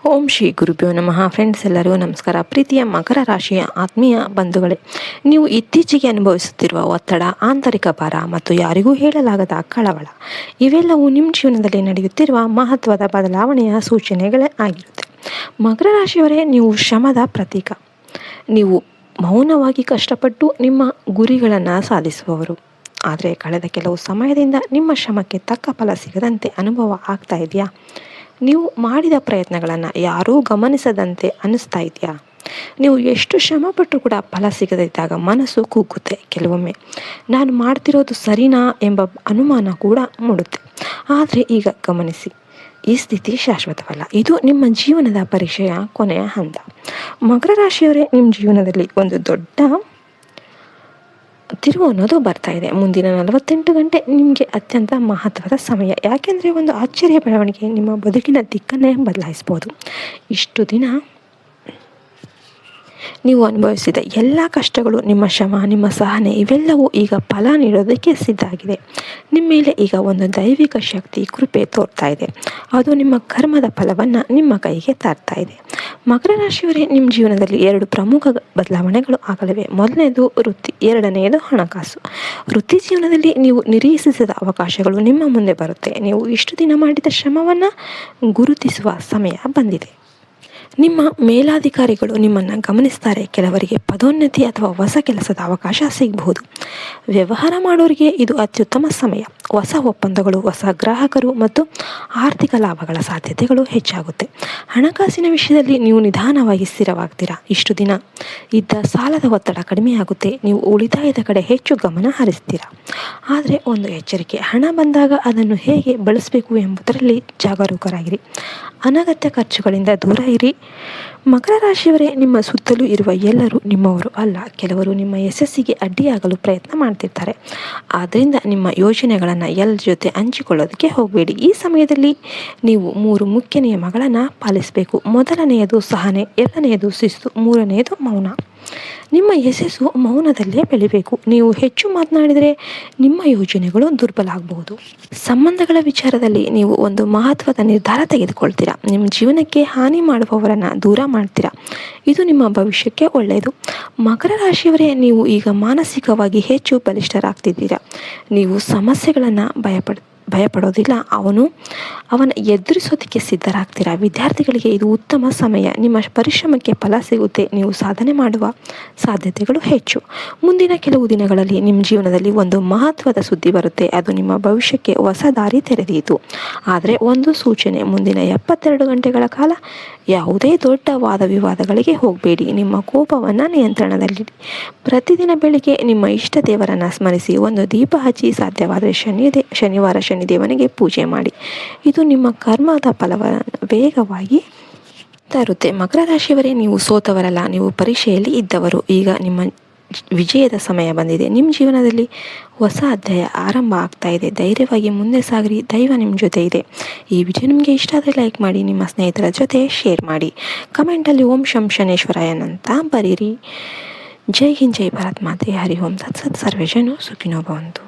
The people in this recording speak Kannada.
ಓಂ ಶ್ರೀ ಗುರುಭ್ಯೋ ನಮಃ. ಫ್ರೆಂಡ್ಸ್ ಎಲ್ಲರಿಗೂ ನಮಸ್ಕಾರ. ಪ್ರೀತಿಯ ಮಕರ ರಾಶಿಯ ಆತ್ಮೀಯ ಬಂಧುಗಳೇ, ನೀವು ಇತ್ತೀಚೆಗೆ ಅನುಭವಿಸುತ್ತಿರುವ ಒತ್ತಡ, ಆಂತರಿಕ ಭಾರ ಮತ್ತು ಯಾರಿಗೂ ಹೇಳಲಾಗದ ಕಳವಳ ಇವೆಲ್ಲವೂ ನಿಮ್ಮ ಜೀವನದಲ್ಲಿ ನಡೆಯುತ್ತಿರುವ ಮಹತ್ವದ ಬದಲಾವಣೆಯ ಸೂಚನೆಗಳೇ ಆಗಿರುತ್ತೆ. ಮಕರ ರಾಶಿಯವರೇ, ನೀವು ಶ್ರಮದ ಪ್ರತೀಕ. ನೀವು ಮೌನವಾಗಿ ಕಷ್ಟಪಟ್ಟು ನಿಮ್ಮ ಗುರಿಗಳನ್ನು ಸಾಧಿಸುವವರು. ಆದರೆ ಕಳೆದ ಕೆಲವು ಸಮಯದಿಂದ ನಿಮ್ಮ ಶ್ರಮಕ್ಕೆ ತಕ್ಕ ಫಲ ಸಿಗದಂತೆ ಅನುಭವ ಆಗ್ತಾ ಇದೆಯಾ? ನೀವು ಮಾಡಿದ ಪ್ರಯತ್ನಗಳನ್ನು ಯಾರೂ ಗಮನಿಸದಂತೆ ಅನ್ನಿಸ್ತಾ ಇದೆಯಾ? ನೀವು ಎಷ್ಟು ಶ್ರಮಪಟ್ಟರೂ ಕೂಡ ಫಲ ಸಿಗದಿದ್ದಾಗ ಮನಸ್ಸು ಕುಗ್ಗುತ್ತೆ. ಕೆಲವೊಮ್ಮೆ ನಾನು ಮಾಡ್ತಿರೋದು ಸರಿನಾ ಎಂಬ ಅನುಮಾನ ಕೂಡ ಮೂಡುತ್ತೆ. ಆದರೆ ಈಗ ಗಮನಿಸಿ, ಈ ಸ್ಥಿತಿ ಶಾಶ್ವತವಲ್ಲ. ಇದು ನಿಮ್ಮ ಜೀವನದ ಪರೀಕ್ಷೆಯ ಕೊನೆಯ ಹಂತ. ಮಕರ ರಾಶಿಯವರೇ, ನಿಮ್ಮ ಜೀವನದಲ್ಲಿ ಒಂದು ದೊಡ್ಡ ತಿರುವು ಅನ್ನೋದು ಬರ್ತಾ ಇದೆ. ಮುಂದಿನ 48 ಗಂಟೆ ನಿಮಗೆ ಅತ್ಯಂತ ಮಹತ್ವದ ಸಮಯ. ಯಾಕೆಂದರೆ ಒಂದು ಆಶ್ಚರ್ಯ ಬೆಳವಣಿಗೆ ನಿಮ್ಮ ಬದುಕಿನ ದಿಕ್ಕನ್ನೇ ಬದಲಾಯಿಸ್ಬೋದು. ಇಷ್ಟು ದಿನ ನೀವು ಅನುಭವಿಸಿದ ಎಲ್ಲ ಕಷ್ಟಗಳು, ನಿಮ್ಮ ಶ್ರಮ, ನಿಮ್ಮ ಸಹನೆ ಇವೆಲ್ಲವೂ ಈಗ ಫಲ ನೀಡೋದಕ್ಕೆ ಸಿದ್ಧ ಆಗಿದೆ. ನಿಮ್ಮ ಮೇಲೆ ಈಗ ಒಂದು ದೈವಿಕ ಶಕ್ತಿ, ಕೃಪೆ ತೋರ್ತಾ ಇದೆ. ಅದು ನಿಮ್ಮ ಕರ್ಮದ ಫಲವನ್ನು ನಿಮ್ಮ ಕೈಗೆ ತರ್ತಾ ಇದೆ. ಮಕರ ರಾಶಿಯವರೇ, ನಿಮ್ಮ ಜೀವನದಲ್ಲಿ 2 ಪ್ರಮುಖ ಬದಲಾವಣೆಗಳು ಆಗಲಿವೆ. ಮೊದಲನೇದು ವೃತ್ತಿ, ಎರಡನೆಯದು ಹಣಕಾಸು. ವೃತ್ತಿ ಜೀವನದಲ್ಲಿ ನೀವು ನಿರೀಕ್ಷಿಸಿದ ಅವಕಾಶಗಳು ನಿಮ್ಮ ಮುಂದೆ ಬರುತ್ತೆ. ನೀವು ಇಷ್ಟು ದಿನ ಮಾಡಿದ ಶ್ರಮವನ್ನು ಗುರುತಿಸುವ ಸಮಯ ಬಂದಿದೆ. ನಿಮ್ಮ ಮೇಲಾಧಿಕಾರಿಗಳು ನಿಮ್ಮನ್ನು ಗಮನಿಸ್ತಾರೆ. ಕೆಲವರಿಗೆ ಪದೋನ್ನತಿ ಅಥವಾ ಹೊಸ ಕೆಲಸದ ಅವಕಾಶ ಸಿಗಬಹುದು. ವ್ಯವಹಾರ ಮಾಡೋರಿಗೆ ಇದು ಅತ್ಯುತ್ತಮ ಸಮಯ. ಹೊಸ ಒಪ್ಪಂದಗಳು, ಹೊಸ ಗ್ರಾಹಕರು ಮತ್ತು ಆರ್ಥಿಕ ಲಾಭಗಳ ಸಾಧ್ಯತೆಗಳು ಹೆಚ್ಚಾಗುತ್ತೆ. ಹಣಕಾಸಿನ ವಿಷಯದಲ್ಲಿ ನೀವು ನಿಧಾನವಾಗಿ ಸ್ಥಿರವಾಗ್ತೀರಾ. ಇಷ್ಟು ದಿನ ಇದ್ದ ಸಾಲದ ಒತ್ತಡ ಕಡಿಮೆಯಾಗುತ್ತೆ. ನೀವು ಉಳಿತಾಯದ ಕಡೆ ಹೆಚ್ಚು ಗಮನ ಹರಿಸ್ತೀರಾ. ಆದರೆ ಒಂದು ಎಚ್ಚರಿಕೆ, ಹಣ ಬಂದಾಗ ಅದನ್ನು ಹೇಗೆ ಬಳಸಬೇಕು ಎಂಬುದರಲ್ಲಿ ಜಾಗರೂಕರಾಗಿರಿ. ಅನಗತ್ಯ ಖರ್ಚುಗಳಿಂದ ದೂರ ಇರಿ. ಮಕರ ರಾಶಿಯವರೇ, ನಿಮ್ಮ ಸುತ್ತಲೂ ಇರುವ ಎಲ್ಲರೂ ನಿಮ್ಮವರು ಅಲ್ಲ. ಕೆಲವರು ನಿಮ್ಮ ಯಶಸ್ಸಿಗೆ ಅಡ್ಡಿಯಾಗಲು ಪ್ರಯತ್ನ ಮಾಡ್ತಿರ್ತಾರೆ. ಆದ್ದರಿಂದ ನಿಮ್ಮ ಯೋಜನೆಗಳನ್ನು ಎಲ್ಲರ ಜೊತೆ ಹಂಚಿಕೊಳ್ಳೋದಕ್ಕೆ ಹೋಗಬೇಡಿ. ಈ ಸಮಯದಲ್ಲಿ ನೀವು 3 ಮುಖ್ಯ ನಿಯಮಗಳನ್ನು ಪಾಲಿಸಬೇಕು. ಮೊದಲನೆಯದು ಸಹನೆ, ಎರಡನೆಯದು ಶಿಸ್ತು, ಮೂರನೆಯದು ಮೌನ. ನಿಮ್ಮ ಯಶಸ್ಸು ಮೌನದಲ್ಲೇ ಬೆಳಿಬೇಕು. ನೀವು ಹೆಚ್ಚು ಮಾತನಾಡಿದರೆ ನಿಮ್ಮ ಯೋಜನೆಗಳು ದುರ್ಬಲ ಆಗಬಹುದು. ಸಂಬಂಧಗಳ ವಿಚಾರದಲ್ಲಿ ನೀವು ಒಂದು ಮಹತ್ವದ ನಿರ್ಧಾರ ತೆಗೆದುಕೊಳ್ತೀರಾ. ನಿಮ್ಮ ಜೀವನಕ್ಕೆ ಹಾನಿ ಮಾಡುವವರನ್ನು ದೂರ ಮಾಡ್ತೀರಾ. ಇದು ನಿಮ್ಮ ಭವಿಷ್ಯಕ್ಕೆ ಒಳ್ಳೆಯದು. ಮಕರ ರಾಶಿಯವರೇ, ನೀವು ಈಗ ಮಾನಸಿಕವಾಗಿ ಹೆಚ್ಚು ಬಲಿಷ್ಠರಾಗ್ತಿದ್ದೀರಾ. ನೀವು ಸಮಸ್ಯೆಗಳನ್ನು ಭಯಪಡೋದಿಲ್ಲ, ಅವನ ಎದುರಿಸೋದಕ್ಕೆ ಸಿದ್ಧರಾಗ್ತೀರಾ. ವಿದ್ಯಾರ್ಥಿಗಳಿಗೆ ಇದು ಉತ್ತಮ ಸಮಯ. ನಿಮ್ಮ ಪರಿಶ್ರಮಕ್ಕೆ ಫಲ ಸಿಗುತ್ತೆ. ನೀವು ಸಾಧನೆ ಮಾಡುವ ಸಾಧ್ಯತೆಗಳು ಹೆಚ್ಚು. ಮುಂದಿನ ಕೆಲವು ದಿನಗಳಲ್ಲಿ ನಿಮ್ಮ ಜೀವನದಲ್ಲಿ ಒಂದು ಮಹತ್ವದ ಸುದ್ದಿ ಬರುತ್ತೆ. ಅದು ನಿಮ್ಮ ಭವಿಷ್ಯಕ್ಕೆ ಹೊಸ ದಾರಿ ತೆರೆದೀತು. ಆದರೆ ಒಂದು ಸೂಚನೆ, ಮುಂದಿನ 72 ಗಂಟೆಗಳ ಕಾಲ ಯಾವುದೇ ದೊಡ್ಡ ವಾದ ವಿವಾದಗಳಿಗೆ ಹೋಗಬೇಡಿ. ನಿಮ್ಮ ಕೋಪವನ್ನು ನಿಯಂತ್ರಣದಲ್ಲಿಡಿ. ಪ್ರತಿದಿನ ಬೆಳಿಗ್ಗೆ ನಿಮ್ಮ ಇಷ್ಟ ದೇವರನ್ನು ಸ್ಮರಿಸಿ ಒಂದು ದೀಪ ಹಚ್ಚಿ, ಸಾಧ್ಯವಾದರೆ ಶನಿವಾರ ಶನಿದೇವನಿಗೆ ಪೂಜೆ ಮಾಡಿ. ಇದು ನಿಮ್ಮ ಕರ್ಮದ ಫಲವನ್ನು ವೇಗವಾಗಿ ತರುತ್ತೆ. ಮಕರ ರಾಶಿಯವರೇ, ನೀವು ಸೋತವರಲ್ಲ, ನೀವು ಪರೀಕ್ಷೆಯಲ್ಲಿ ಇದ್ದವರು. ಈಗ ನಿಮ್ಮ ವಿಜಯದ ಸಮಯ ಬಂದಿದೆ. ನಿಮ್ಮ ಜೀವನದಲ್ಲಿ ಹೊಸ ಅಧ್ಯಾಯ ಆರಂಭ ಆಗ್ತಾ ಇದೆ. ಧೈರ್ಯವಾಗಿ ಮುಂದೆ ಸಾಗಿರಿ. ದೈವ ನಿಮ್ಮ ಜೊತೆ ಇದೆ. ಈ ವಿಡಿಯೋ ನಿಮಗೆ ಇಷ್ಟ ಆದರೆ ಲೈಕ್ ಮಾಡಿ, ನಿಮ್ಮ ಸ್ನೇಹಿತರ ಜೊತೆ ಶೇರ್ ಮಾಡಿ. ಕಮೆಂಟಲ್ಲಿ ಓಂ ಶಂ ಶನೇಶ್ವರಾಯನ್ ಅಂತ ಬರೀರಿ. ಜೈ ಹಿಂದ್, ಜೈ ಭಾರತ್ ಮಾತೆ. ಹರಿ ಓಂ ತತ್ಸತ್. ಸರ್ವೇ ಜನ ಸುಖಿನೋ ಭವಂತು.